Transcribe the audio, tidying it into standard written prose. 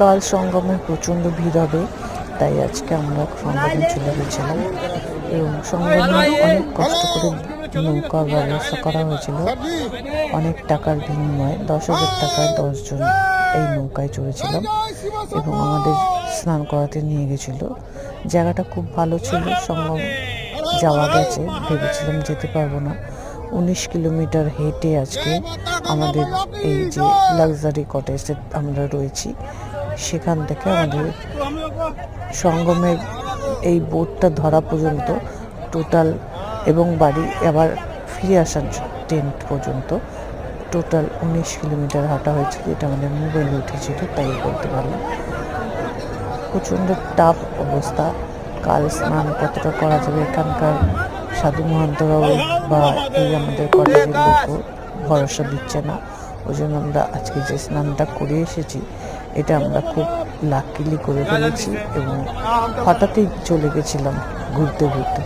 কাল সঙ্গমে প্রচণ্ড ভিড় হবে, তাই আজকে আমরা সঙ্গমে চলে গেছিলাম এবং সঙ্গমে অনেক কষ্ট করে নৌকার ব্যবস্থা করা হয়েছিল। অনেক টাকার বিনিময়ে 10,000 টাকায় 10 জন এই নৌকায় চড়েছিলাম এবং আমাদের স্নান করাতে নিয়ে গেছিল। জায়গাটা খুব ভালো ছিল, সঙ্গম যাওয়া গেছে, ভেবেছিলাম যেতে পারবো না। 19 কিলোমিটার হেঁটে আজকে আমাদের এই যে লাক্সারি কটেজে আমরা রয়েছি, সেখান থেকে আমাদের সঙ্গমের এই বোটটা ধরা পর্যন্ত টোটাল এবং বাড়ি আবার ফিরে আসার টেন্ট পর্যন্ত টোটাল 19 কিলোমিটার হাঁটা হয়েছিল। এটা আমাদের মোবাইলে উঠেছিল, তাই বলতে পারলাম। প্রচণ্ড টাফ অবস্থা। কাল স্নান কতটা করা যাবে এখানকার সাধু মহান্তরাও বা এই আমাদের কলেজের লোকও ভরসা দিচ্ছে না। ওই জন্য আমরা আজকে যে স্নানটা করে এসেছি, এটা আমরা খুব লাকিলি করে ফেলেছি এবং হঠাৎই চলে গেছিলাম ঘুরতে ঘুরতে।